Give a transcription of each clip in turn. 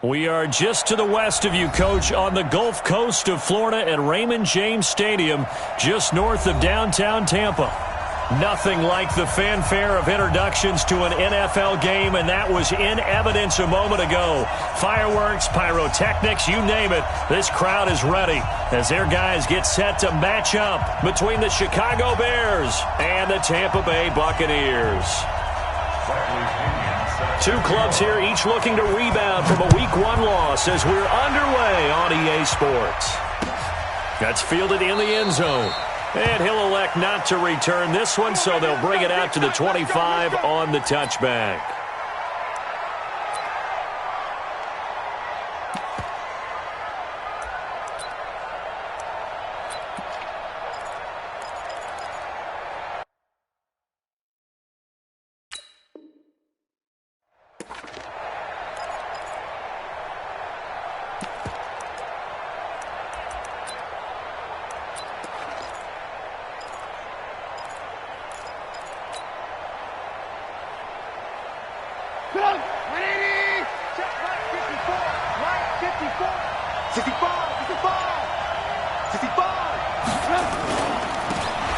We are just to the west of you, Coach, on the Gulf Coast of Florida at Raymond James Stadium, just north of downtown Tampa. Nothing like the fanfare of introductions to an NFL game, and that was in evidence a moment ago. Fireworks, pyrotechnics, you name it, this crowd is ready as their guys get set to match up between the Chicago Bears and the Tampa Bay Buccaneers. Two clubs here, each looking to rebound from a Week 1 loss as we're underway on EA Sports. That's fielded in the end zone. And he'll elect not to return this one, so they'll bring it out to the 25 on the touchback.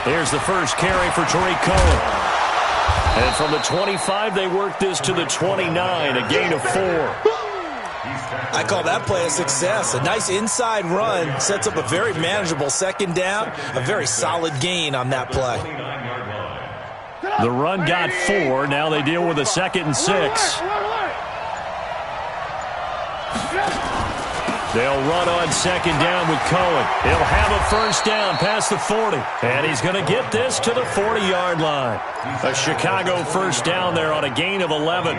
Here's the first carry for Tariq Cohen. And from the 25, they work this to the 29, a gain of 4. I call that play a success. A nice inside run sets up a very manageable second down, a very solid gain on that play. The run got 4. Now they deal with a 2nd and 6. They'll run on 2nd down with Cohen. He'll have a first down past the 40. And he's going to get this to the 40-yard line. A Chicago first down there on a gain of 11.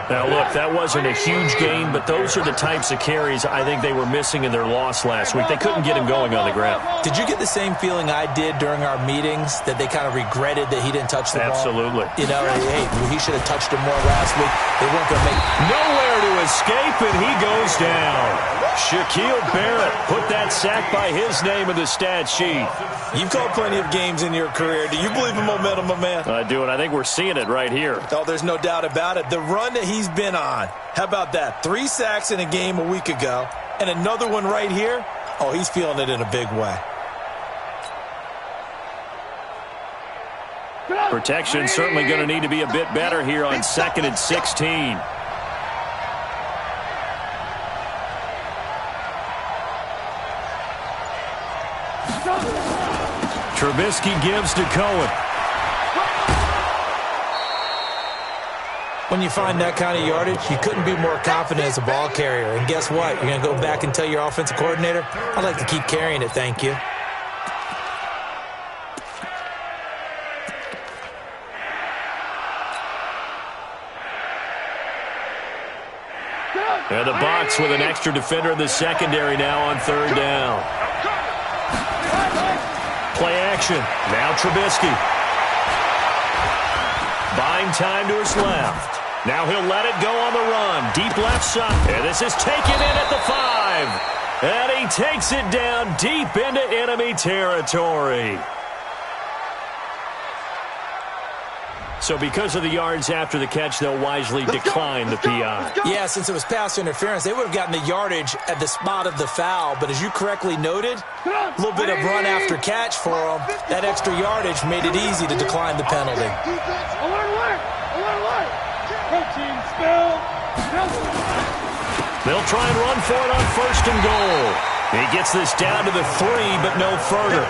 Now, look, that wasn't a huge gain, but those are the types of carries I think they were missing in their loss last week. They couldn't get him going on the ground. Did you get the same feeling I did during our meetings, that they kind of regretted that he didn't touch the ball? Absolutely. You know, hey, he should have touched him more last week. They weren't going to make nowhere to escape, and he goes down. Shaquille Barrett put that sack by his name in the stat sheet. You've called plenty of games in your career. Do you believe in momentum, my man? I do, and I think we're seeing it right here. Oh, there's no doubt about it. The run that he's been on. How about that? 3 sacks in a game a week ago, and another one right here. Oh, he's feeling it in a big way. Protection certainly going to need to be a bit better here on 2nd and 16. Trubisky gives to Cohen. When you find that kind of yardage, you couldn't be more confident as a ball carrier. And guess what? You're going to go back and tell your offensive coordinator, I'd like to keep carrying it, thank you. And the box with an extra defender in the secondary now on 3rd down. Play action. Now Trubisky. Buying time to his left. Now he'll let it go on the run. Deep left side. And this is taken in at the 5. And he takes it down deep into enemy territory. So because of the yards after the catch, they'll wisely decline the PI. Yeah, since it was pass interference, they would have gotten the yardage at the spot of the foul. But as you correctly noted, a little bit of run after catch for them. That extra yardage made it easy to decline the penalty. They'll try and run for it on 1st and goal. He gets this down to the 3, but no further.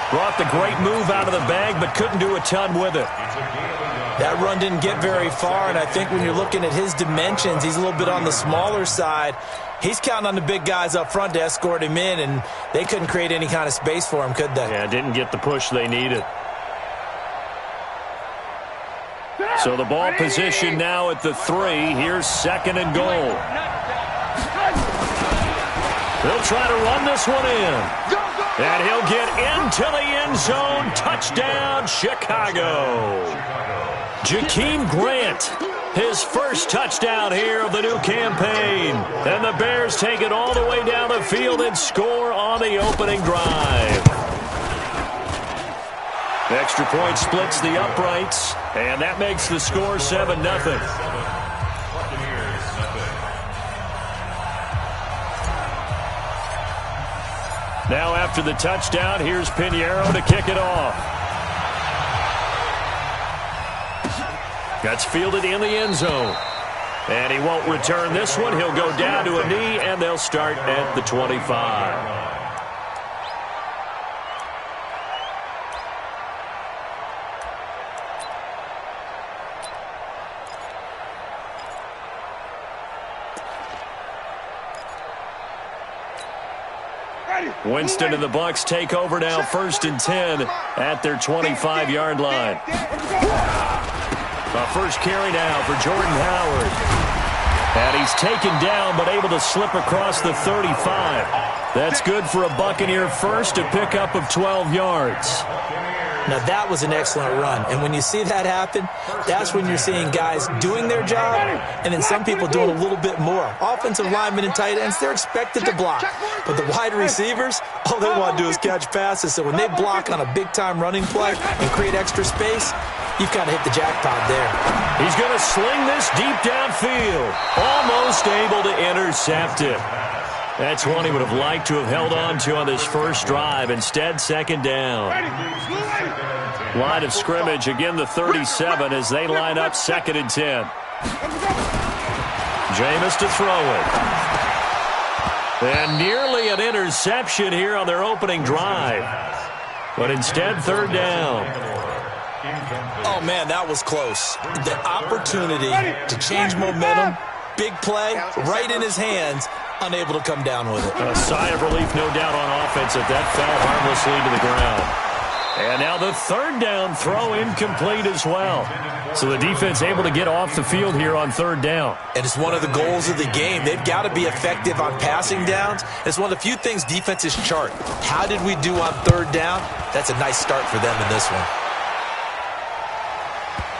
Brought the great move out of the bag, but couldn't do a ton with it. That run didn't get very far, and I think when you're looking at his dimensions, he's a little bit on the smaller side. He's counting on the big guys up front to escort him in, and they couldn't create any kind of space for him, could they? Yeah, didn't get the push they needed. So the ball position now at the 3. Here's 2nd and goal. They'll try to run this one in. And he'll get into the end zone. Touchdown, Chicago. Jakeem Grant His first touchdown here of the new campaign. And the Bears take it all the way down the field and score on the opening drive. Extra point splits the uprights, and that makes the score 7-0. Now after the touchdown, here's Pinheiro to kick it off. That's fielded in the end zone. And he won't return this one. He'll go down to a knee, and they'll start at the 25. Winston and the Bucs take over now, 1st and 10 at their 25-yard line. A first carry now for Jordan Howard. And he's taken down but able to slip across the 35. That's good for a Buccaneer first, a pickup of 12 yards. Now, that was an excellent run. And when you see that happen, that's when you're seeing guys doing their job and then some people doing a little bit more. Offensive linemen and tight ends, they're expected to block. But the wide receivers, all they want to do is catch passes. So when they block on a big-time running play and create extra space, you've kind of hit the jackpot there. He's going to sling this deep downfield. Almost able to intercept it. That's one he would have liked to have held on to on this first drive. Instead, 2nd down. Line of scrimmage, again the 37 as they line up 2nd and 10. Jameis to throw it. And nearly an interception here on their opening drive. But instead, 3rd down. Oh, man, that was close. The opportunity to change momentum, big play, right in his hands, unable to come down with it. A sigh of relief, no doubt, on offense that fell harmlessly to the ground. And now the 3rd down throw incomplete as well. So the defense able to get off the field here on 3rd down. And it's one of the goals of the game. They've got to be effective on passing downs. It's one of the few things defenses chart. How did we do on 3rd down? That's a nice start for them in this one.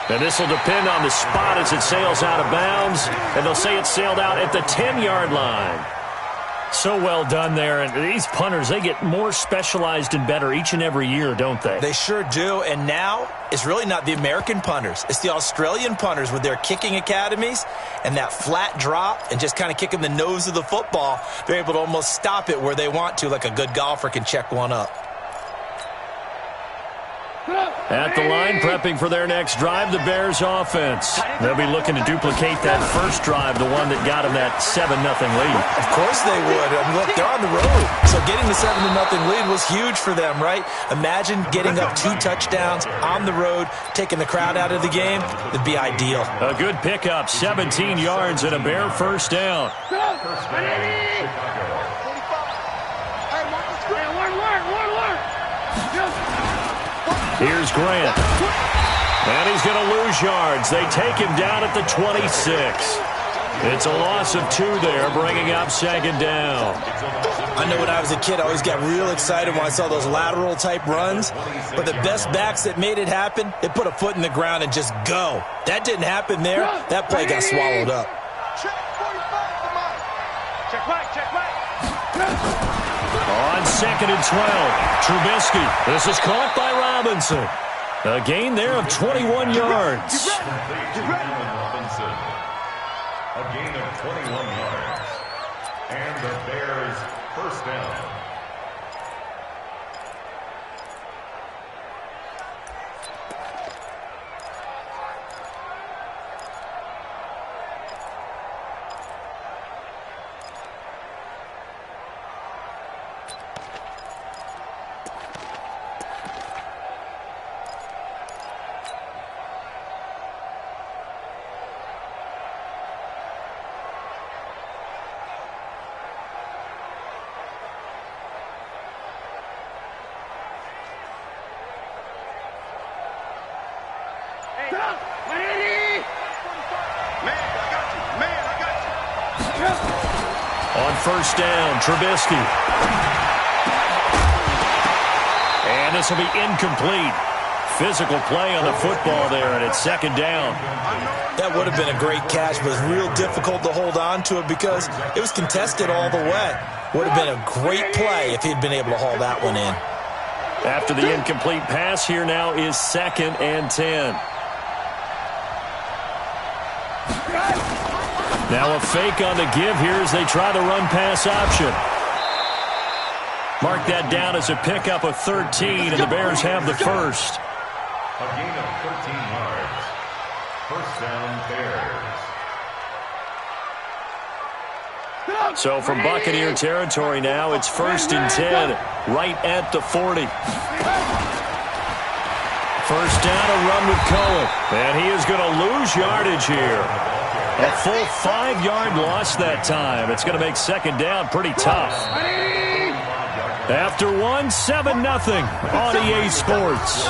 And this will depend on the spot as it sails out of bounds. And they'll say it sailed out at the 10-yard line. So well done there. And these punters, they get more specialized and better each and every year, don't they? They sure do. And now it's really not the American punters. It's the Australian punters with their kicking academies and that flat drop and just kind of kicking the nose of the football. They're able to almost stop it where they want to, like a good golfer can check one up. At the line, prepping for their next drive, the Bears offense. They'll be looking to duplicate that first drive, the one that got them that 7-0 lead. Of course they would. I mean, look, they're on the road. So getting the 7-0 lead was huge for them, right? Imagine getting up 2 touchdowns on the road, taking the crowd out of the game. It'd be ideal. A good pickup, 17 yards and a Bear first down. Here's Grant. And he's going to lose yards. They take him down at the 26. It's a loss of 2 there, bringing up 2nd down. I know when I was a kid, I always got real excited when I saw those lateral-type runs. But the best backs that made it happen, they put a foot in the ground and just go. That didn't happen there. That play got swallowed up. On 2nd and 12, Trubisky. This is caught by Robinson. A gain there of 21 yards. A gain of 21 yards. And the Bears first down. On first down, Trubisky. And this will be incomplete. physical play on the football there, and it's second down. That would have been a great catch, but it's real difficult to hold on to it because it was contested all the way. Would have been a great play if he'd been able to haul that one in. After the incomplete pass, here now is 2nd and 10. Now a fake on the give here as they try the run-pass option. Mark that down as a pickup of 13, and the Bears have the first. A gain of 13 yards. First down, Bears. So from Buccaneer territory now, it's 1st and 10, right at the 40. First down, a run with Cohen. And he is going to lose yardage here. A full 5-yard loss that time. It's going to make second down pretty tough. After one, 7-0 on EA Sports.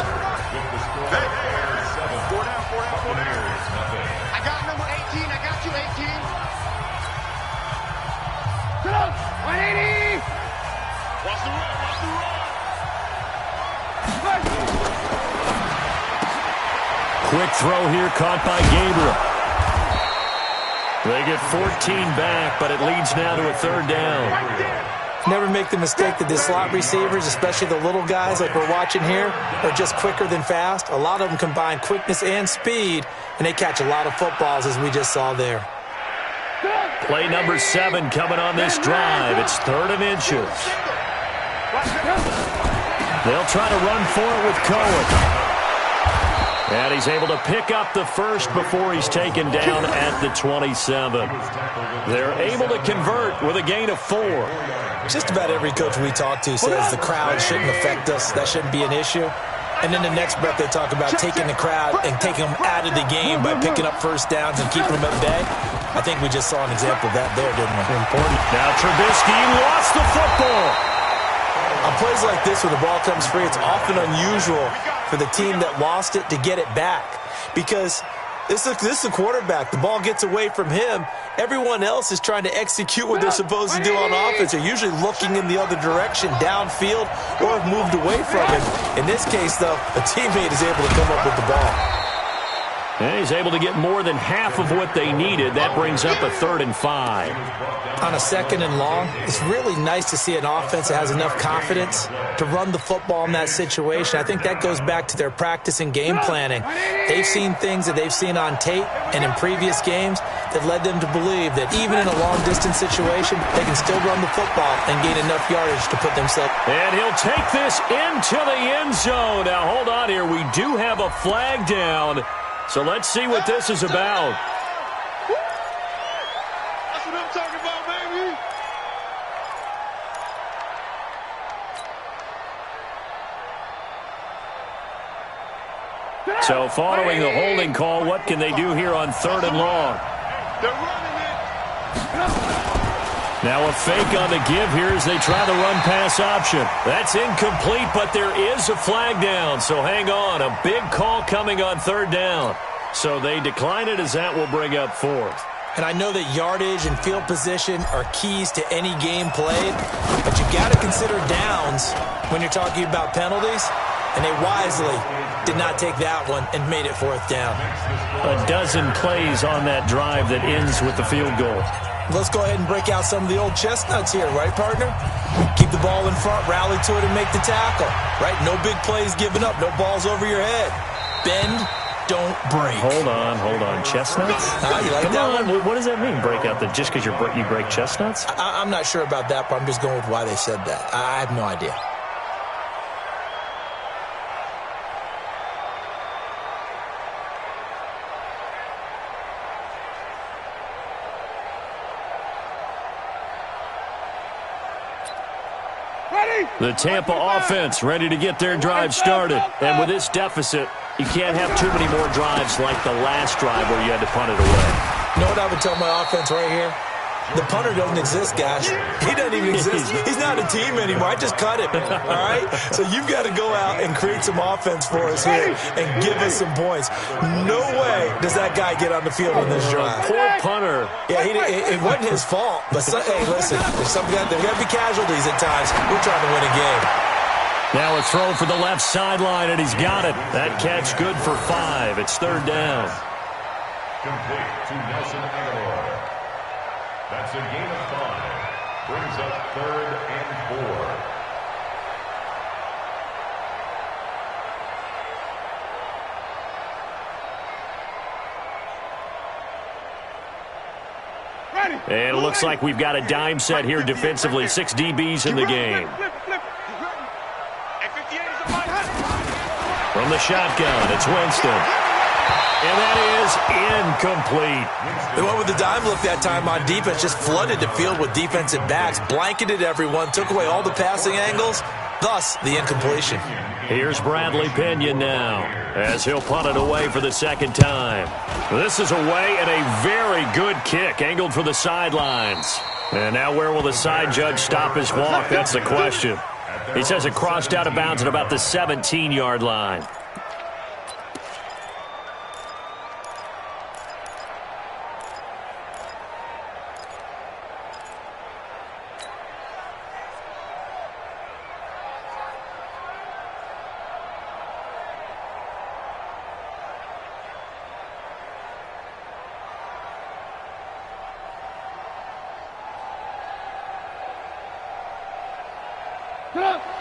I got number 18. I got you, 18. 180. Watch the run. Watch the run. Quick throw here caught by Gabriel. They get 14 back, but it leads now to a 3rd down. Never make the mistake that the slot receivers, especially the little guys like we're watching here, are just quicker than fast. A lot of them combine quickness and speed, and they catch a lot of footballs, as we just saw there. Play number 7 coming on this drive. It's 3rd and inches. They'll try to run for it with Cohen. And he's able to pick up the first before he's taken down at the 27. They're able to convert with a gain of 4. Just about every coach we talk to says the crowd shouldn't affect us. That shouldn't be an issue. And then the next breath they talk about taking the crowd and taking them out of the game by picking up first downs and keeping them at bay. I think we just saw an example of that there, didn't we? Important. Now Trubisky lost the football. On plays like this, when the ball comes free, it's often unusual for the team that lost it to get it back. Because this is the quarterback. The ball gets away from him. Everyone else is trying to execute what they're supposed to do on offense. They're usually looking in the other direction, downfield, or have moved away from him. In this case, though, a teammate is able to come up with the ball. And he's able to get more than half of what they needed. That brings up a 3rd and 5. On a 2nd and long, it's really nice to see an offense that has enough confidence to run the football in that situation. I think that goes back to their practice and game planning. They've seen things that they've seen on tape and in previous games that led them to believe that even in a long-distance situation, they can still run the football and gain enough yardage to put themselves. And he'll take this into the end zone. Now, hold on here. We do have a flag down. So let's see what this is about. That's what I'm talking about, baby. So following the holding call, what can they do here on 3rd and long? They're running it. Now a fake on the give here as they try the run-pass option. That's incomplete, but there is a flag down, so hang on. A big call coming on 3rd down. So they decline it as that will bring up 4th. And I know that yardage and field position are keys to any game played, but you've got to consider downs when you're talking about penalties, and they wisely did not take that one and made it 4th down. A dozen plays on that drive that ends with the field goal. Let's go ahead and break out some of the old chestnuts here, right, partner? Keep the ball in front, rally to it, and make the tackle, right? No big plays given up, no balls over your head. Bend, don't break. Hold on. Chestnuts? You like Come that on. one? What does that mean, break out? Just because you break chestnuts? I'm not sure about that, but I'm just going with why they said that. I have no idea. The Tampa offense ready to get their drive started. And with this deficit, you can't have too many more drives like the last drive where you had to punt it away. You know what I would tell my offense right here? The punter doesn't exist, guys. He doesn't even exist. He's not a team anymore. I just cut him, all right? So you've got to go out and create some offense for us here and give us some points. No way does that guy get on the field on this drive. Poor punter. Yeah, it wasn't his fault. But, hey, listen, there's got to be casualties at times. We're trying to win a game. Now a throw for the left sideline, and he's got it. That catch good for 5. It's third down. Complete to Nelson Aguilar. That's a gain of 5. Brings up 3rd and 4. And it looks like we've got a dime set here defensively. 6 DBs in the game. From the shotgun, it's Winston. And that is incomplete. They went with the dime look that time on defense, just flooded the field with defensive backs, blanketed everyone, took away all the passing angles, thus the incompletion. Here's Bradley Pinion now, as he'll punt it away for the second time. This is away and a very good kick, angled for the sidelines. And now where will the side judge stop his walk? That's the question. He says it crossed out of bounds at about the 17-yard line.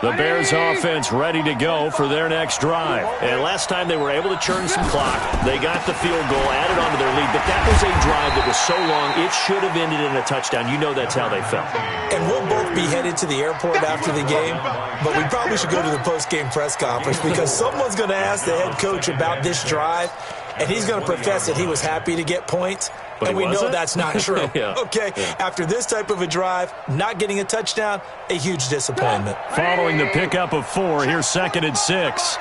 The Bears offense ready to go for their next drive. And last time they were able to churn some clock. They got the field goal, added on to their lead. But that was a drive that was so long, it should have ended in a touchdown. You know that's how they felt. And we'll both be headed to the airport after the game. But we probably should go to the post-game press conference because someone's going to ask the head coach about this drive. And he's going to profess that he was happy to get points. But and we know that's not true. Yeah. Okay, yeah. After this type of a drive, not getting a touchdown, a huge disappointment. Following the pickup of 4, here's 2nd and 6.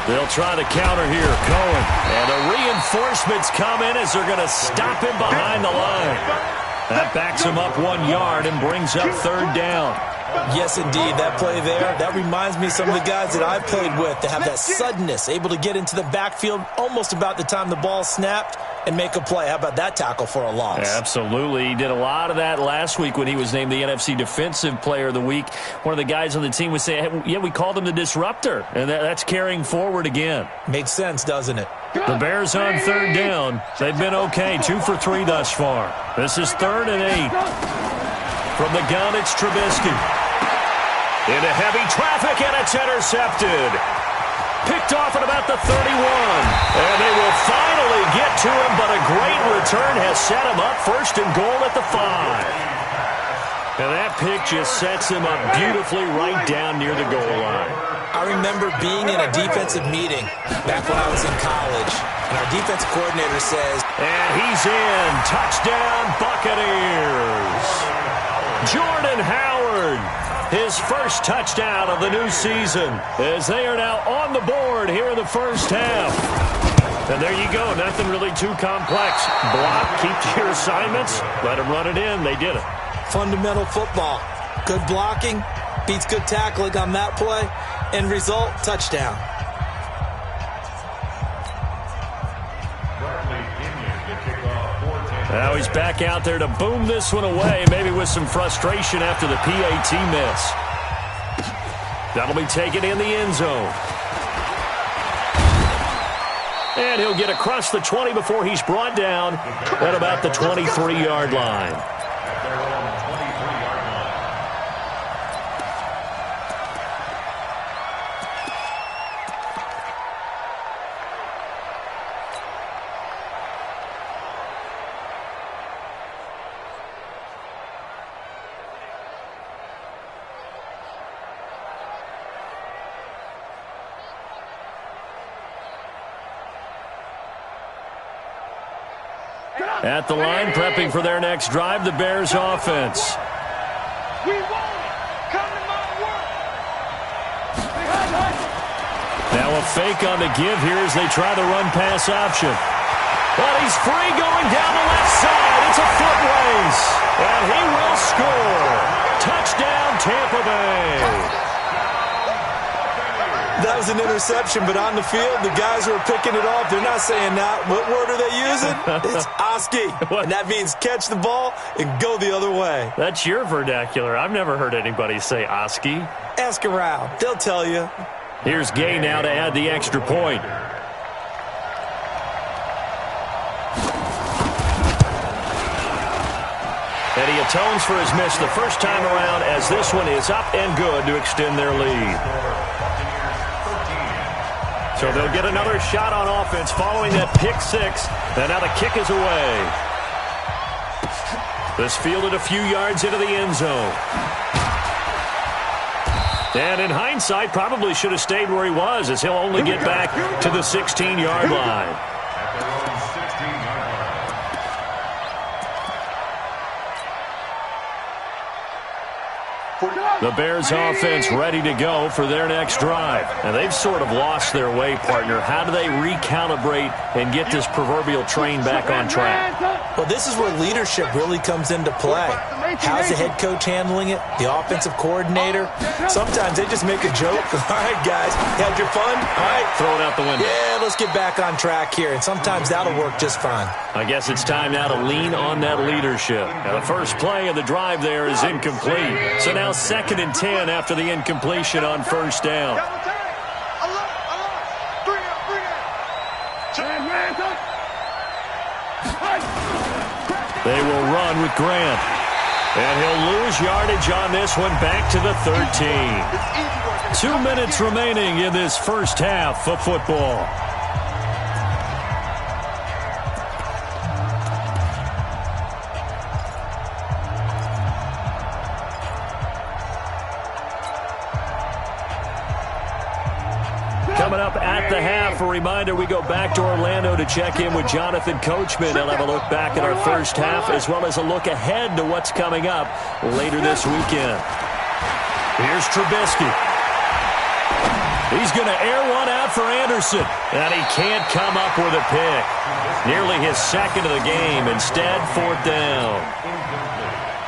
They'll try the counter here. Cohen. And the reinforcements come in as they're going to stop him behind the line. That backs him up 1 yard and brings up 3rd down. Yes, indeed. That play there, that reminds me of some of the guys that I've played with that have that suddenness, able to get into the backfield almost about the time the ball snapped and make a play. How about that tackle for a loss? Absolutely. He did a lot of that last week when he was named the NFC Defensive Player of the Week. One of the guys on the team was saying, yeah, we called him the disruptor, and that's carrying forward again. Makes sense, doesn't it? The Bears on 3rd down. They've been okay, 2 for 3 thus far. This is 3rd and 8. From the gun, it's Trubisky. Into heavy traffic, and it's intercepted. Picked off at about the 31. And they will finally get to him, but a great return has set him up 1st and goal at the 5. And that pick just sets him up beautifully right down near the goal line. I remember being in a defensive meeting back when I was in college, and our defensive coordinator says, and he's in. Touchdown, Buccaneers. Jordan Howard, his first touchdown of the new season, as they are now on the board here in the first half. And there you go, nothing really too complex. Block, keep to your assignments, let them run it in. They did it. Fundamental football. Good blocking, beats good tackling on that play. End result, touchdown. Now he's back out there to boom this one away, maybe with some frustration after the PAT miss. That'll be taken in the end zone. And he'll get across the 20 before he's brought down at about the 23-yard line. At the line, prepping for their next drive, the Bears offense. We want it. Come to my work. Now a fake on the give here as they try the run-pass option. But he's free going down the left side. It's a foot race. And he will score. Touchdown, Tampa Bay. That was was an interception, but on the field, the guys who are picking it off, they're not saying that. What word are they using? It's Oski, and that means catch the ball and go the other way. That's your vernacular. I've never heard anybody say Oski. Ask around. They'll tell you. Here's Gay now to add the extra point. And he atones for his miss the first time around as this one is up and good to extend their lead. So they'll get another shot on offense following that pick six. And now the kick is away. This fielded a few yards into the end zone. And in hindsight, probably should have stayed where he was as he'll only get back to the 16-yard line. The Bears offense ready to go for their next drive. And they've sort of lost their way, partner. How do they recalibrate and get this proverbial train back on track? Well, this is where leadership really comes into play. How's the head coach handling it? The offensive coordinator? Sometimes they just make a joke. All right, guys, had your fun? All right. Throw it out the window. Yeah, let's get back on track here. And sometimes that'll work just fine. I guess it's time now to lean on that leadership. Now, the first play of the drive there is incomplete. So now 2nd and 10 after the incompletion on first down. They will run with Grant. And he'll lose yardage on this one back to the 13. 2 minutes remaining in this first half of football. Coming up at the half, a reminder, we go back to Orlando to check in with Jonathan Coachman. He'll have a look back at our first half as well as a look ahead to what's coming up later this weekend. Here's Trubisky. He's going to air one out for Anderson, and he can't come up with a pick. Nearly his second of the game. Instead, 4th down.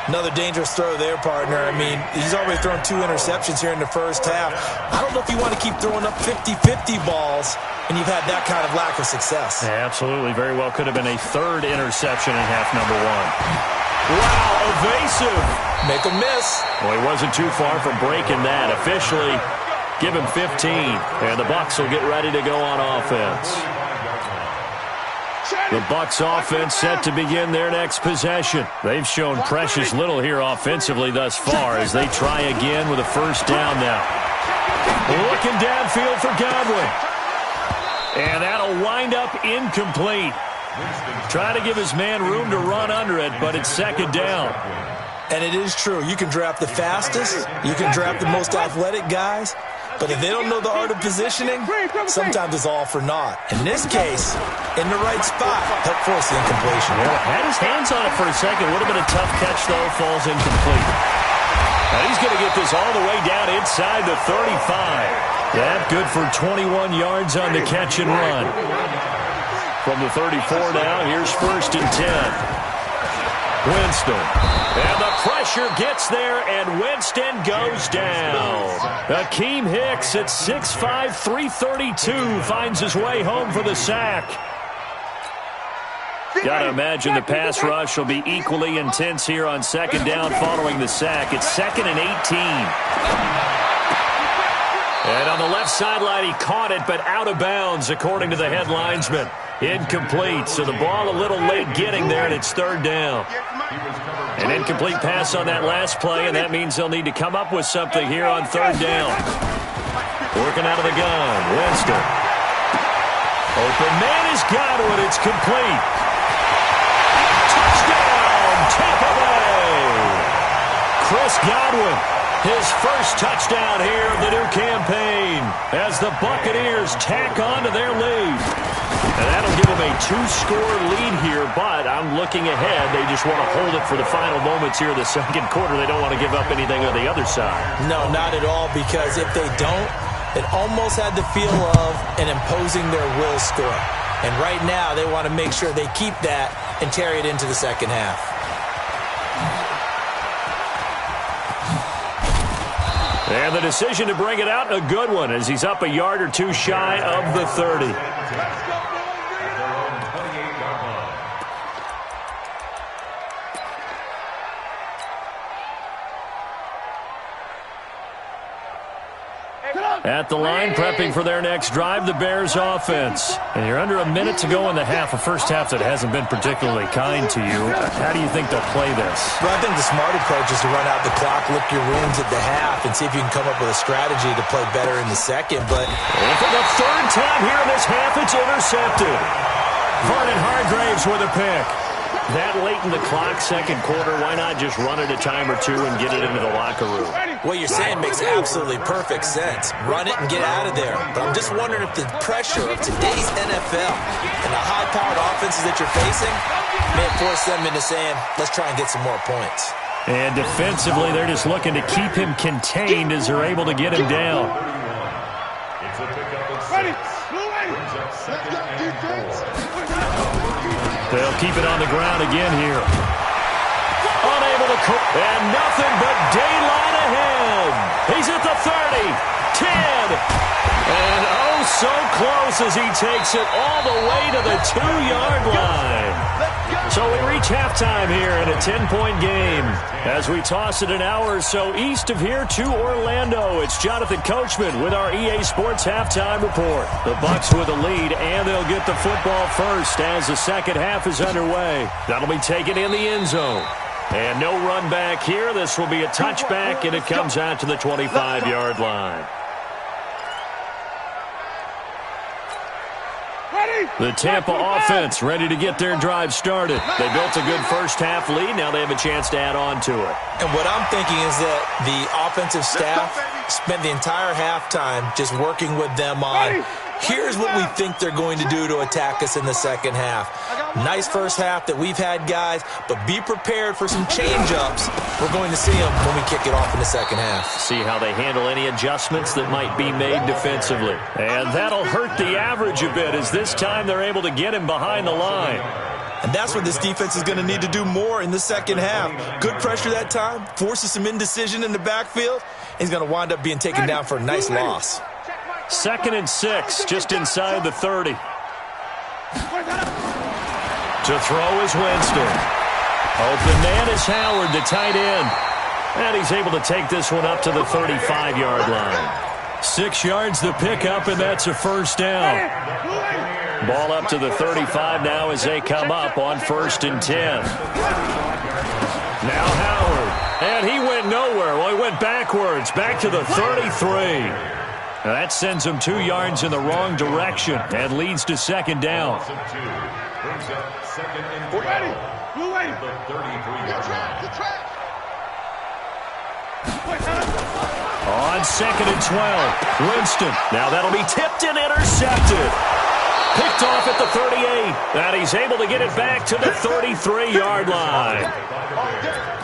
Another dangerous throw there, partner. I mean, he's already thrown 2 interceptions here in the first half. I don't know if you want to keep throwing up 50-50 balls, and you've had that kind of lack of success. Yeah, absolutely. Very well could have been a 3rd interception in half number 1. Wow, evasive. Make a miss. Well, he wasn't too far from breaking that. Officially, give him 15, and the Bucs will get ready to go on offense. The Bucs offense set to begin their next possession. They've shown precious little here offensively thus far as they try again with a first down now. Looking downfield for Godwin. And that'll wind up incomplete. Trying to give his man room to run under it, but it's 2nd down. And it is true. You can draft the fastest. You can draft the most athletic guys. But if they don't know the art of positioning, sometimes it's all for naught. In this case, in the right spot, help force the incompletion. Well, had his hands on it for a second. Would have been a tough catch, though. Falls incomplete. Now he's going to get this all the way down inside the 35. That good for 21 yards on the catch and run. From the 34 now, here's 1st and 10. Winston. And the pressure gets there, and Winston goes down. Akeem Hicks at 6'5", 332 finds his way home for the sack. Got to imagine the pass rush will be equally intense here on 2nd down following the sack. It's 2nd and 18. And on the left sideline, he caught it, but out of bounds, according to the head linesman. Incomplete, so the ball a little late getting there, and it's 3rd down. An incomplete pass on that last play, and that means they'll need to come up with something here on 3rd down. Working out of the gun, Winston. Open man is Godwin, it's complete. Touchdown, Tampa Bay! Chris Godwin, his first touchdown here of the new campaign as the Buccaneers tack on to their lead. And that'll give them a 2-score lead here, but I'm looking ahead. They just want to hold it for the final moments here of the 2nd quarter. They don't want to give up anything on the other side. No, not at all, because if they don't, it almost had the feel of an imposing their will score. And right now, they want to make sure they keep that and carry it into the 2nd half. And the decision to bring it out, a good one, as he's up a yard or two shy of the 30. At the line, prepping for their next drive, the Bears offense. And you're under a minute to go in the half, a first half that hasn't been particularly kind to you. How do you think they'll play this? Well, I think the smart approach is to run out the clock, lick your wounds at the half, and see if you can come up with a strategy to play better in the second. But and for the third time here in this half, it's intercepted. Vernon Hargraves with a pick. That late in the clock, second quarter, why not just run it a time or two and get it into the locker room? What you're saying makes absolutely perfect sense. Run it and get out of there. But I'm just wondering if the pressure of today's NFL and the high-powered offenses that you're facing may force them into saying, let's try and get some more points. And defensively, they're just looking to keep him contained as they're able to get him down. It's a pickup of 6. Brings up second and 4. They'll keep it on the ground again here. Unable to cook. And nothing but daylight ahead. He's at the 30, 10. And oh, so close as he takes it all the way to the 2-yard line. So we reach halftime here in a 10-point game. As we toss it an hour or so east of here to Orlando, it's Jonathan Coachman with our EA Sports Halftime Report. The Bucs with a lead, and they'll get the football first as the second half is underway. That'll be taken in the end zone. And no run back here. This will be a touchback, and it comes out to the 25-yard line. The Tampa offense ready to get their drive started. They built a good first-half lead. Now they have a chance to add on to it. And what I'm thinking is that the offensive staff spent the entire halftime just working with them on, here's what we think they're going to do to attack us in the second half. Nice first half that we've had, guys, but be prepared for some change-ups. We're going to see them when we kick it off in the second half. See how they handle any adjustments that might be made defensively. And that'll hurt the average a bit as this time they're able to get him behind the line. And that's where this defense is going to need to do more in the second half. Good pressure that time, forces some indecision in the backfield. He's going to wind up being taken down for a nice loss. 2nd and 6, just inside the 30. To throw is Winston. Open man is Howard, the tight end. And he's able to take this one up to the 35-yard line. 6 yards the pickup, and that's a first down. Ball up to the 35 now as they come up on 1st and 10. Now Howard. And he went nowhere. Well, he went backwards, back to the 33. Now that sends him 2 yards in the wrong direction and leads to second down. Brings up 2nd and 12. The 33-yard line. On 2nd and 12, Winston. Now that'll be tipped and intercepted. Picked off at the 38. And he's able to get it back to the 33-yard line.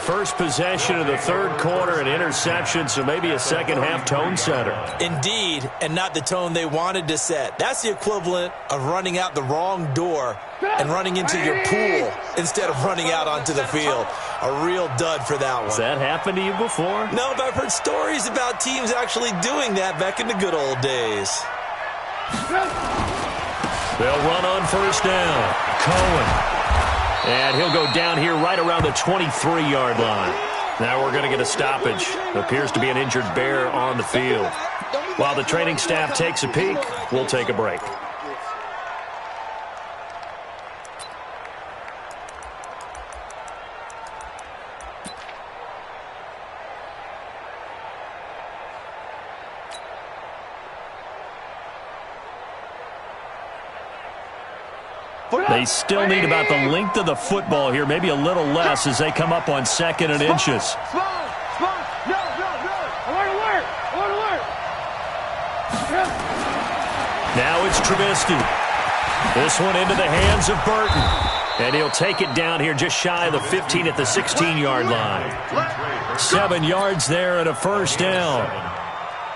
First possession of the third quarter, an interception, so maybe a second-half tone setter. Indeed, and not the tone they wanted to set. That's the equivalent of running out the wrong door and running into your pool instead of running out onto the field. A real dud for that one. Has that happened to you before? No, but I've heard stories about teams actually doing that back in the good old days. They'll run on first down. Cohen. And he'll go down here right around the 23-yard line. Now we're going to get a stoppage. Appears to be an injured Bear on the field. While the training staff takes a peek, we'll take a break. They still need about the length of the football here, maybe a little less as they come up on 2nd and inches. Now it's Trubisky. This one into the hands of Burton. And he'll take it down here just shy of the 15 at the 16-yard line. 7 yards there and a first down.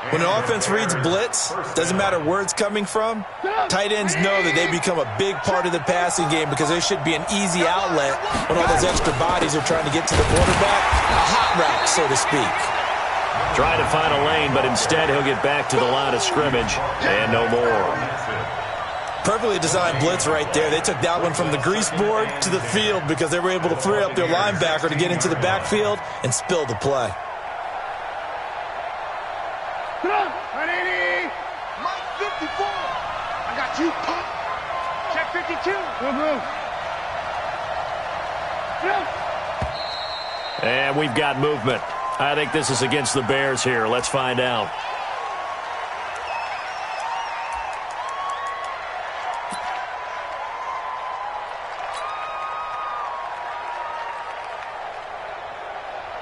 When an offense reads blitz, doesn't matter where it's coming from, tight ends know that they become a big part of the passing game because there should be an easy outlet when all those extra bodies are trying to get to the quarterback. A hot route, so to speak. Trying to find a lane, but instead he'll get back to the line of scrimmage and no more. Perfectly designed blitz right there. They took that one from the grease board to the field because they were able to free up their linebacker to get into the backfield and spill the play. Come on, 180. Mike 54. I got you, pop. Check 52. Go. And we've got movement. I think this is against the Bears here. Let's find out.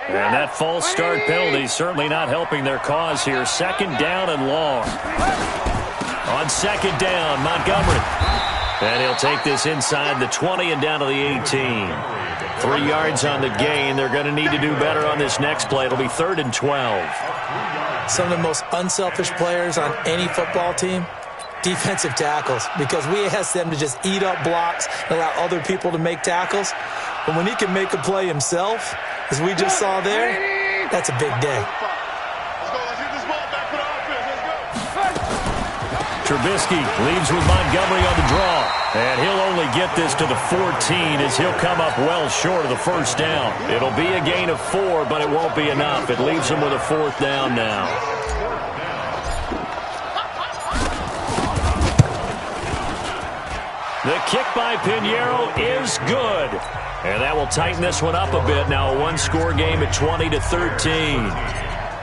And that false start penalty certainly not helping their cause here. Second down and long. On second down, Montgomery. And he'll take this inside the 20 and down to the 18. 3 yards on the gain. They're going to need to do better on this next play. It'll be 3rd and 12. Some of the most unselfish players on any football team, defensive tackles, because we ask them to just eat up blocks and allow other people to make tackles. But when he can make a play himself, as we just saw there, that's a big day. Trubisky leaves with Montgomery on the draw. And he'll only get this to the 14 as he'll come up well short of the first down. It'll be a gain of 4, but it won't be enough. It leaves him with a 4th down now. The kick by Pinheiro is good. And that will tighten this one up a bit. Now a one-score game at 20-13.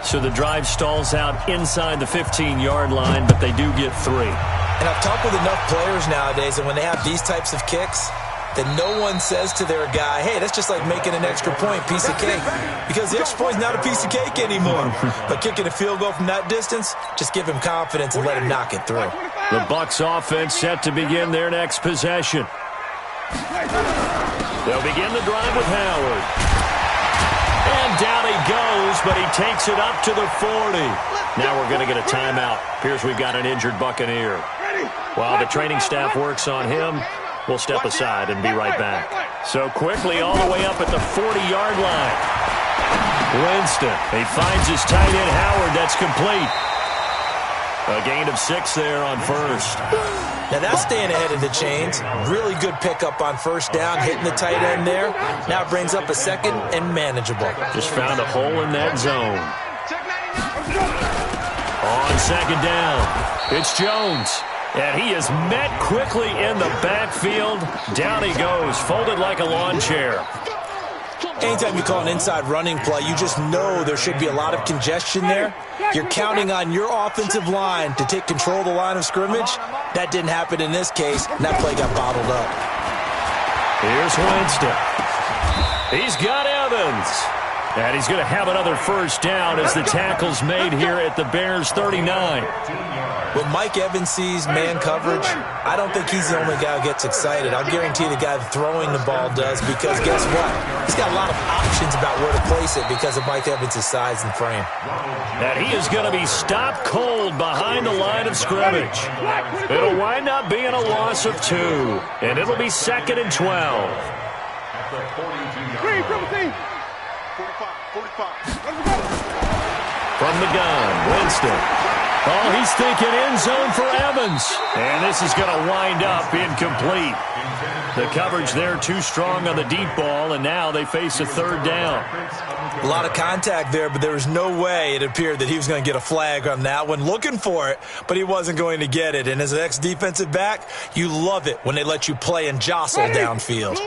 So the drive stalls out inside the 15-yard line, but they do get 3. And I've talked with enough players nowadays, and when they have these types of kicks, that no one says to their guy, hey, that's just like making an extra point, piece of cake. Because the extra point's not a piece of cake anymore. But kicking a field goal from that distance, just give him confidence and let him knock it through. The Bucs offense set to begin their next possession. They'll begin the drive with Howard. And down he goes, but he takes it up to the 40. Now we're going to get a timeout. Appears we've got an injured Buccaneer. While the training staff works on him, we'll step aside and be right back. So quickly all the way up at the 40-yard line. Winston, he finds his tight end Howard. That's complete. A gain of 6 there on first. Now that's staying ahead of the chains. Really good pickup on first down, hitting the tight end there. Now it brings up a second and manageable. Just found a hole in that zone. On second down, it's Jones. And he is met quickly in the backfield. Down he goes, folded like a lawn chair. Anytime you call an inside running play, you just know there should be a lot of congestion there. You're counting on your offensive line to take control of the line of scrimmage. That didn't happen in this case, and that play got bottled up. Here's Winston. He's got Evans. And he's going to have another first down as the tackle's made here at the Bears' 39. When Mike Evans sees man coverage, I don't think he's the only guy who gets excited. I'll guarantee the guy throwing the ball does, because guess what? He's got a lot of options about where to place it because of Mike Evans' size and frame. And he is going to be stopped cold behind the line of scrimmage. It'll wind up being a loss of 2, and it'll be 2nd and 12. From the gun, Winston. Oh, he's thinking end zone for Evans. And this is going to wind up incomplete. The coverage there too strong on the deep ball, and now they face a 3rd down. A lot of contact there, but there was no way it appeared that he was going to get a flag on that one. Looking for it, but he wasn't going to get it. And as an ex-defensive back, you love it when they let you play and jostle downfield.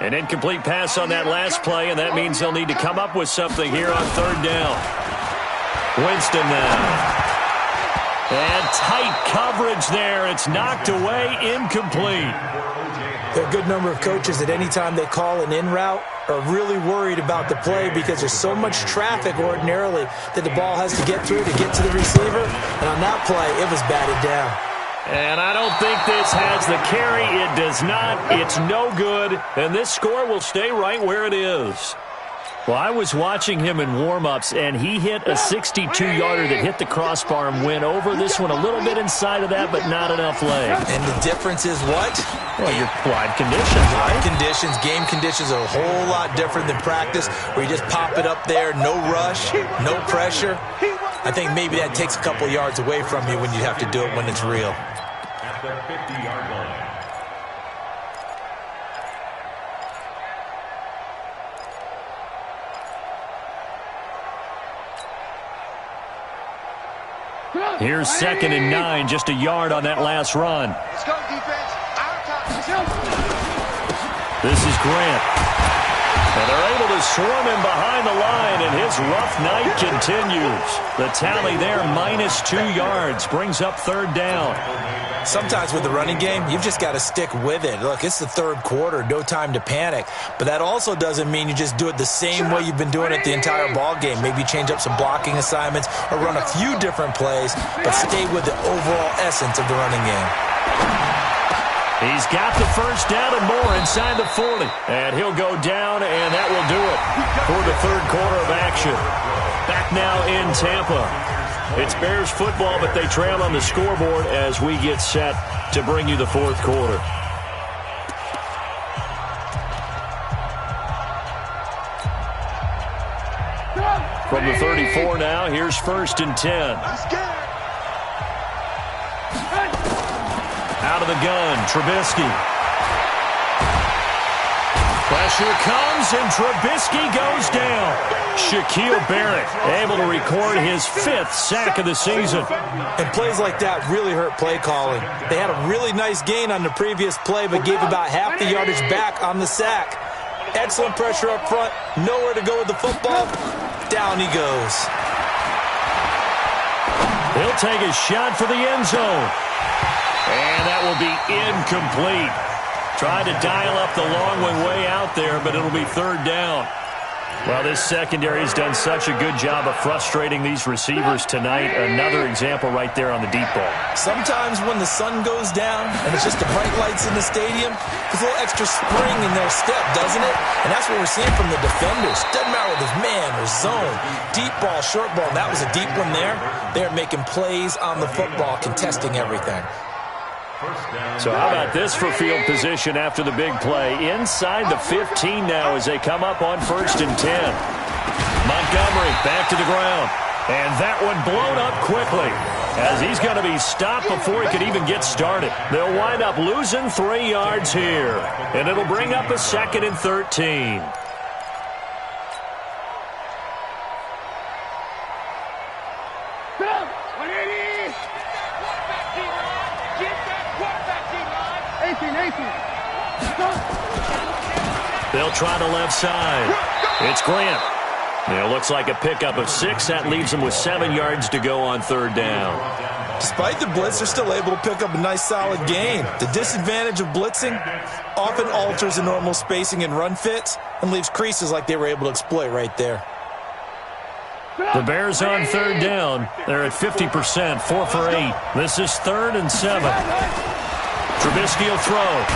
An incomplete pass on that last play, and that means they'll need to come up with something here on 3rd down. Winston now. And tight coverage there. It's knocked away, incomplete. There are a good number of coaches that any time they call an in route are really worried about the play because there's so much traffic ordinarily that the ball has to get through to get to the receiver. And on that play, it was batted down. And I don't think this has the carry. It does not. It's no good. And this score will stay right where it is. Well, I was watching him in warm-ups, and he hit a 62-yarder that hit the crossbar and went over. This one a little bit inside of that, but not enough leg. And the difference is what? Well, your live conditions, right? Conditions, game conditions are a whole lot different than practice, where you just pop it up there, no rush, no pressure. I think maybe that takes a couple yards away from you when you have to do it when it's real. At the 50-yard line. Here's 2nd and 9, just a yard on that last run. Let's go, defense. Our time. This is Grant. And they're able to swarm him behind the line, and his rough night continues. The tally there, -2 yards, brings up 3rd down. Sometimes with the running game, you've just got to stick with it. Look, it's the 3rd quarter, no time to panic. But that also doesn't mean you just do it the same way you've been doing it the entire ball game. Maybe change up some blocking assignments or run a few different plays, but stay with the overall essence of the running game. He's got the 1st down and more inside the 40. And he'll go down, and that will do it for the 3rd quarter of action. Back now in Tampa. It's Bears football, but they trail on the scoreboard as we get set to bring you the 4th quarter. From the 34 now, here's 1st and 10. Out of the gun, Trubisky. Pressure comes, and Trubisky goes down. Shaquille Barrett able to record his 5th sack of the season. And plays like that really hurt play calling. They had a really nice gain on the previous play, but gave about half the yardage back on the sack. Excellent pressure up front, nowhere to go with the football. Down he goes. He'll take a shot for the end zone. And that will be incomplete. Tried to dial up the long one way out there, but it'll be 3rd down. Well, this secondary has done such a good job of frustrating these receivers tonight. Another example right there on the deep ball. Sometimes when the sun goes down and it's just the bright lights in the stadium, there's a little extra spring in their step, doesn't it? And that's what we're seeing from the defenders. Doesn't matter whether it's man or zone, deep ball, short ball. That was a deep one there. They're making plays on the football, contesting everything. So how about this for field position after the big play? Inside the 15 now as they come up on 1st and 10. Montgomery back to the ground. And that one blown up quickly as he's going to be stopped before he could even get started. They'll wind up losing 3 yards here. And it'll bring up a 2nd and 13. They'll try the left side. It's Grant. It looks like a pickup of 6. That leaves them with 7 yards to go on 3rd down. Despite the blitz, they're still able to pick up a nice, solid gain. The disadvantage of blitzing often alters the normal spacing and run fits and leaves creases like they were able to exploit right there. The Bears on 3rd down. They're at 50%, 4 for 8. This is 3rd and 7. Trubisky will throw.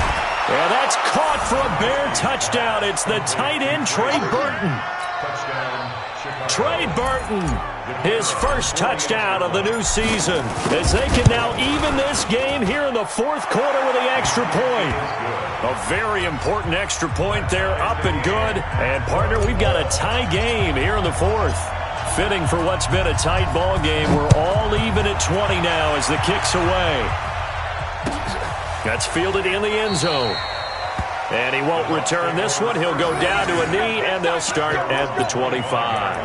Yeah, that's caught for a Bear touchdown. It's the tight end, Trey Burton. Trey Burton, his 1st touchdown of the new season, as they can now even this game here in the 4th quarter with the extra point. A very important extra point there, up and good. And, partner, we've got a tie game here in the 4th. Fitting for what's been a tight ball game. We're all even at 20 now as the kick's away. That's fielded in the end zone. And he won't return this one. He'll go down to a knee, and they'll start at the 25.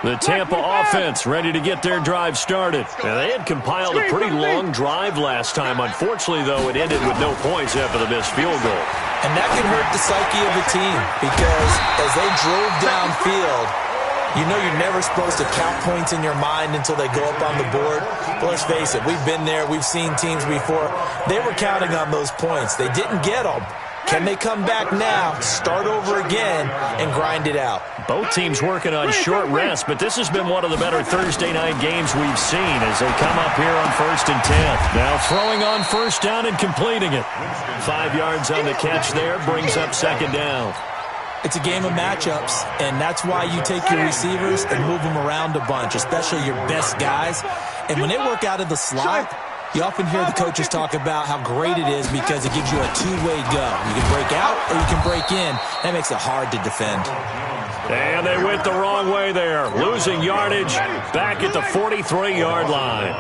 The Tampa offense ready to get their drive started. Now, they had compiled a pretty long drive last time. Unfortunately, though, it ended with no points after the missed field goal. And that can hurt the psyche of the team because as they drove downfield, you know you're never supposed to count points in your mind until they go up on the board. But let's face it, we've been there. We've seen teams before. They were counting on those points. They didn't get them. Can they come back now, start over again, and grind it out? Both teams working on short rest, but this has been one of the better Thursday night games we've seen as they come up here on 1st and 10. Now throwing on first down and completing it. 5 yards on the catch there, brings up second down. It's a game of matchups, and that's why you take your receivers and move them around a bunch, especially your best guys. And when they work out of the slot, you often hear the coaches talk about how great it is because it gives you a two-way go. You can break out or you can break in. That makes it hard to defend. And they went the wrong way there, losing yardage back at the 43-yard line.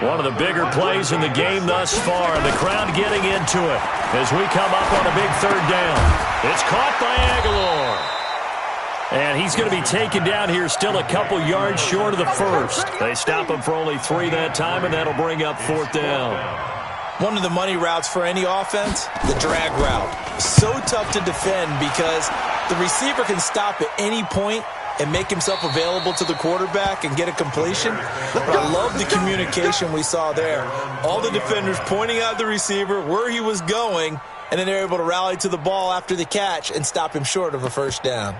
One of the bigger plays in the game thus far. The crowd getting into it as we come up on a big third down. It's caught by Aguilar. And he's going to be taken down here still a couple yards short of the first. They stop him for only 3 that time, and that'll bring up 4th down. One of the money routes for any offense, the drag route. So tough to defend because the receiver can stop at any point and make himself available to the quarterback and get a completion. But I love the communication we saw there. All the defenders pointing out the receiver, where he was going, and then they're able to rally to the ball after the catch and stop him short of a first down.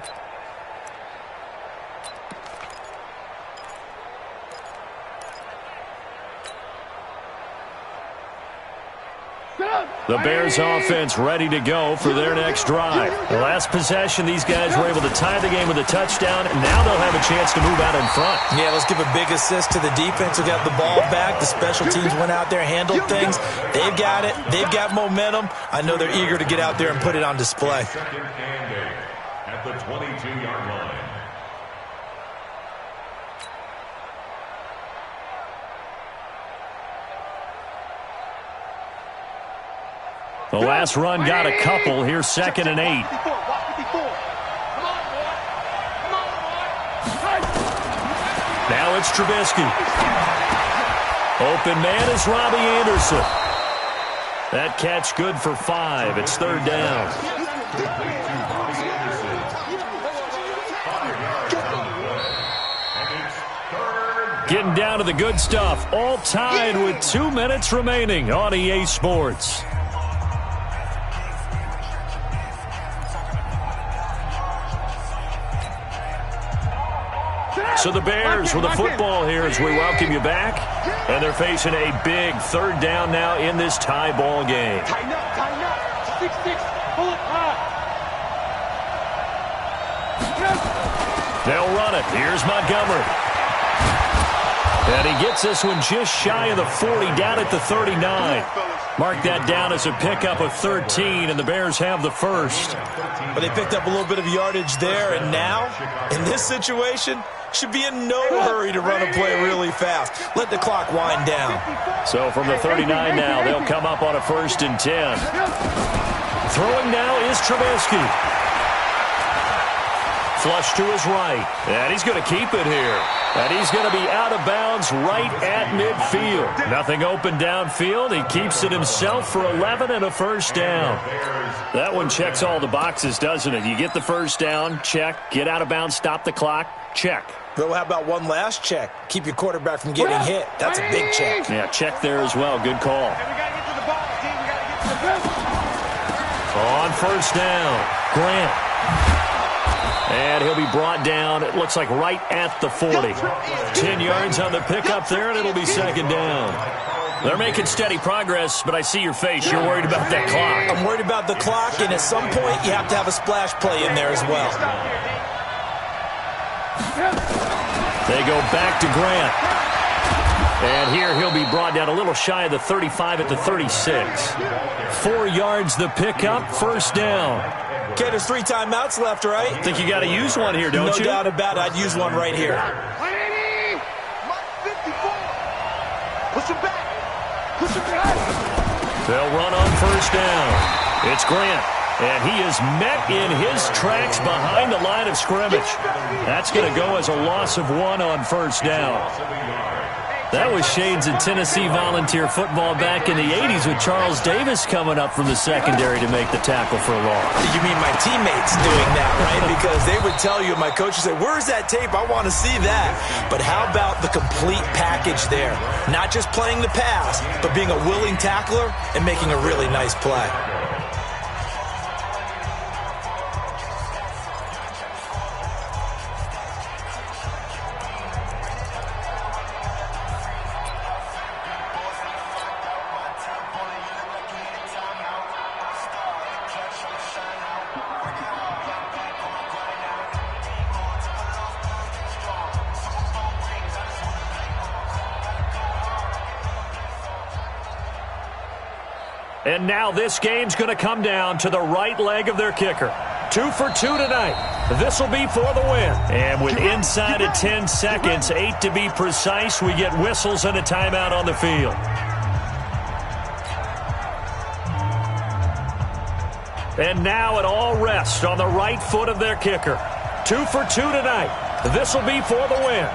The Bears offense ready to go for their next drive. The last possession, these guys were able to tie the game with a touchdown, and now they'll have a chance to move out in front. Yeah, let's give a big assist to the defense who got the ball back. The special teams went out there, handled things. They've got it. They've got momentum. I know they're eager to get out there and put it on display. 2nd and 8 at the 22-yard line. The last run got a couple. Here's 2nd and 8. Now it's Trubisky. Open man is Robbie Anderson. That catch good for 5. It's 3rd down. Getting down to the good stuff. All tied with 2 minutes remaining on EA Sports. So the Bears with the football here as we welcome you back. And they're facing a big 3rd down now in this tie ball game. Tighten up. 6-6, pull it high. They'll run it. Here's Montgomery. And he gets this one just shy of the 40, down at the 39. Mark that down as a pickup of 13, and the Bears have the first. But they picked up a little bit of yardage there, and now, in this situation, should be in no hurry to run a play really fast. Let the clock wind down. So from the 39 now, they'll come up on a 1st and 10. Throwing now is Trubisky. Flush to his right, and he's going to keep it here. And he's going to be out of bounds right at midfield. Nothing open downfield. He keeps it himself for 11 and a first down. That one checks all the boxes, doesn't it? You get the first down, check. Get out of bounds, stop the clock, check. But how about one last check? Keep your quarterback from getting hit. That's a big check. Yeah, check there as well. Good call. On first down, Grant. And he'll be brought down, it looks like right at the 40. 10 yards on the pickup there, and it'll be 2nd down. They're making steady progress, but I see your face. You're worried about that clock. I'm worried about the clock, and at some point, you have to have a splash play in there as well. They go back to Grant. And here he'll be brought down a little shy of the 35 at the 36. 4 yards the pickup, first down. Okay, there's 3 timeouts left, right? Think you got to use one here, don't you? No doubt about it. I'd use one right here. 54. Push him back. Push him back. They'll run on first down. It's Grant. And he is met in his tracks behind the line of scrimmage. That's going to go as a loss of 1 on first down. That was shades of Tennessee volunteer football back in the 80s with Charles Davis coming up from the secondary to make the tackle for a loss. You mean my teammates doing that, right? Because they would tell you, my coach would say, where's that tape? I want to see that. But how about the complete package there? Not just playing the pass, but being a willing tackler and making a really nice play. And now this game's going to come down to the right leg of their kicker. 2 for 2 tonight. This will be for the win. And with inside of 10 seconds, 8 to be precise, we get whistles and a timeout on the field. And now it all rests on the right foot of their kicker. 2 for 2 tonight. This will be for the win.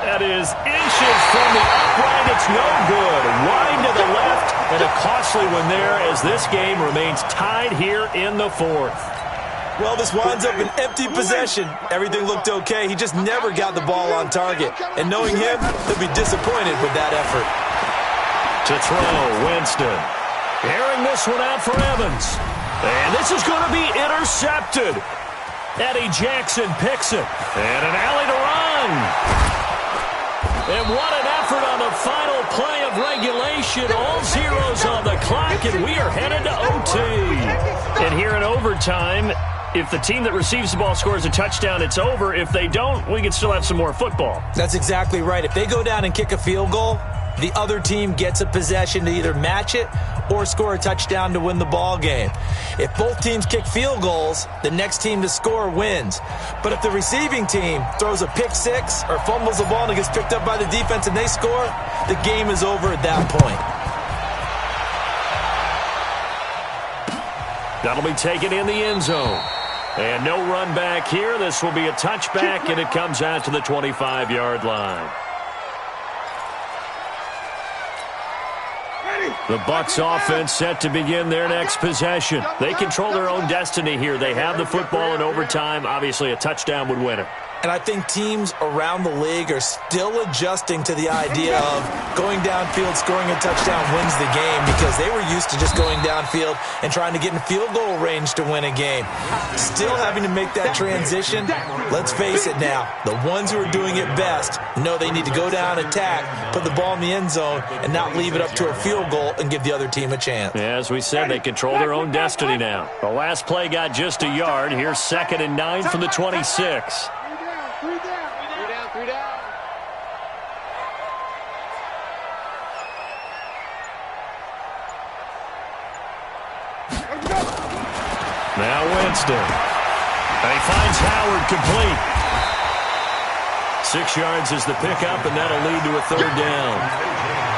That is inches from the upright. It's no good. Wide to the left, and a costly one there as this game remains tied here in the fourth. Well, this winds up an empty possession. Everything looked okay. He just never got the ball on target. And knowing him, he'll be disappointed with that effort. To throw, Winston. Airing this one out for Evans. And this is going to be intercepted. Eddie Jackson picks it. And an alley to run. And what an effort on the final play of regulation. All zeros on the clock, and we are headed to OT. And here in overtime, if the team that receives the ball scores a touchdown, it's over. If they don't, we can still have some more football. That's exactly right. If they go down and kick a field goal, the other team gets a possession to either match it or score a touchdown to win the ball game. If both teams kick field goals, the next team to score wins. But if the receiving team throws a pick six or fumbles the ball and it gets picked up by the defense and they score, the game is over at that point. That'll be taken in the end zone. And no run back here. This will be a touchback, and it comes out to the 25-yard line. The Bucs offense set to begin their next possession. They control their own destiny here. They have the football in overtime. Obviously, a touchdown would win it. And I think teams around the league are still adjusting to the idea of going downfield, scoring a touchdown wins the game, because they were used to just going downfield and trying to get in field goal range to win a game. Still having to make that transition. Let's face it now, the ones who are doing it best know they need to go down, attack, put the ball in the end zone, and not leave it up to a field goal and give the other team a chance. As we said, they control their own destiny now. The last play got just a yard. Here's 2nd and 9 from the 26. Three down. Now Winston. And he finds Howard complete. 6 yards is the pickup, and that'll lead to a 3rd down.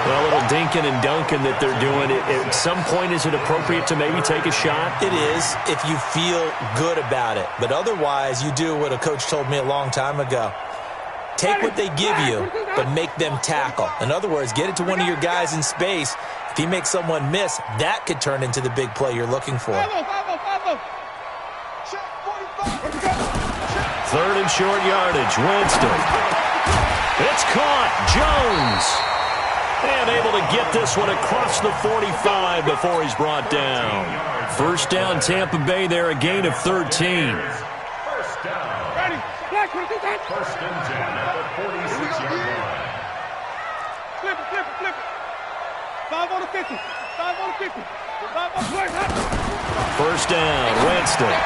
Well, a little dinking and dunking that they're doing. At some point, is it appropriate to maybe take a shot? It is if you feel good about it. But otherwise, you do what a coach told me a long time ago. Take what they give you, but make them tackle. In other words, get it to one of your guys in space. If he makes someone miss, that could turn into the big play you're looking for. 3rd and short yardage. Winston. It's caught. Jones. And able to get this one across the 45 before he's brought down. 1st down, Tampa Bay there, a gain of 13. First down. Ready. 1st and 10 at the 46-yard line. Flip it. 5 on the 50. 5 on the 50. 5 on the 50. 1st down, Winston.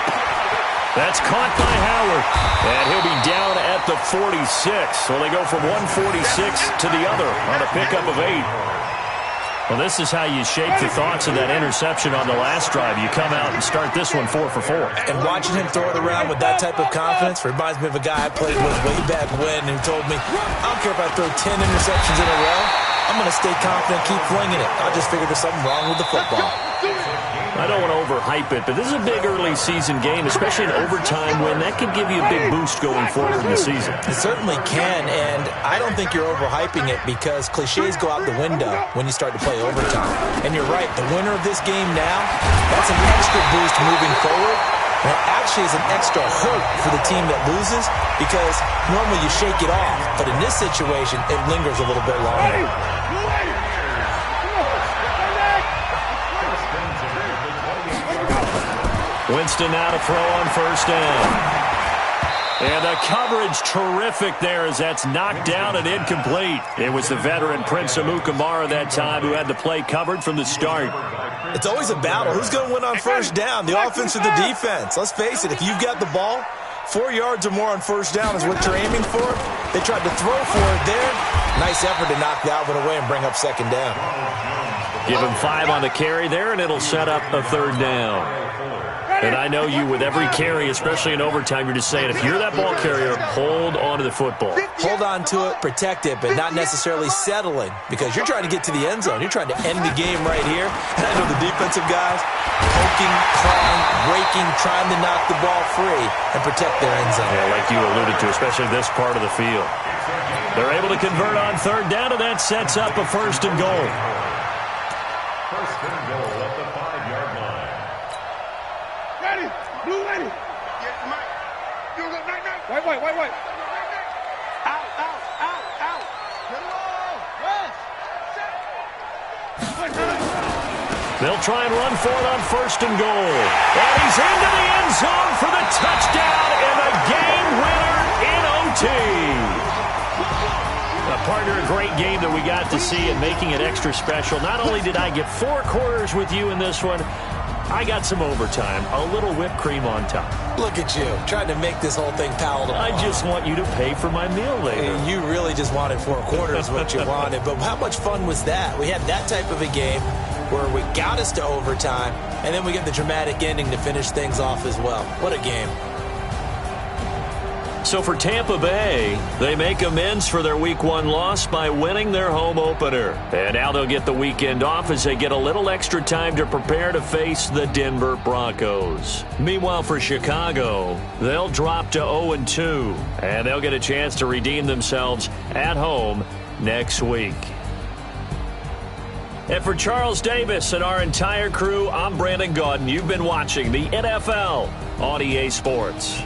That's caught by Howard. And he'll be down at the 46. So they go from 146 to the other on a pickup of 8. Well, this is how you shape the thoughts of that interception on the last drive. You come out and start this one 4 for 4. And watching him throw it around with that type of confidence reminds me of a guy I played with way back when who told me, I don't care if I throw 10 interceptions in a row. I'm going to stay confident, keep flinging it. I just figured there's something wrong with the football. I don't want to overhype it, but this is a big early season game, especially an overtime win. That could give you a big boost going forward in the season. It certainly can, and I don't think you're overhyping it because cliches go out the window when you start to play overtime. And you're right, the winner of this game now, that's an extra boost moving forward. And it actually is an extra hurt for the team that loses because normally you shake it off. But in this situation, it lingers a little bit longer. Winston now to throw on 1st down. And the coverage terrific there as that's knocked down and incomplete. It was the veteran Prince Amukamara that time who had the play covered from the start. It's always a battle. Who's going to win on 1st down, the offense or the defense? Let's face it, if you've got the ball, 4 yards or more on 1st down is what you're aiming for. They tried to throw for it there. Nice effort to knock that one away and bring up second down. Give him 5 on the carry there, and it'll set up a third down. And I know you with every carry, especially in overtime, you're just saying, if you're that ball carrier, hold on to the football. Hold on to it, protect it, but not necessarily settling, because you're trying to get to the end zone. You're trying to end the game right here. And I know the defensive guys poking, clawing, breaking, trying to knock the ball free and protect their end zone. Yeah, like you alluded to, especially this part of the field. They're able to convert on third down, and that sets up a first and goal. First and goal at the 5-yard line. Ready. Blue ready. Yes, Mike. You go night. Wait. Out. Get along. West. They'll try and run for it on first and goal. And he's into the end zone for the touchdown and the game winner in OT. Partner, a great game that we got to see and making it extra special. Not only did I get 4 quarters with you in this one, I got some overtime, a little whipped cream on top. Look at you, trying to make this whole thing palatable. I just want you to pay for my meal later. You really just wanted 4 quarters, what you wanted. But how much fun was that? We had that type of a game where we got us to overtime, and then we get the dramatic ending to finish things off as well. What a game. So for Tampa Bay, they make amends for their Week 1 loss by winning their home opener. And now they'll get the weekend off as they get a little extra time to prepare to face the Denver Broncos. Meanwhile, for Chicago, they'll drop to 0-2, and they'll get a chance to redeem themselves at home next week. And for Charles Davis and our entire crew, I'm Brandon Gaudin. You've been watching the NFL on EA Sports.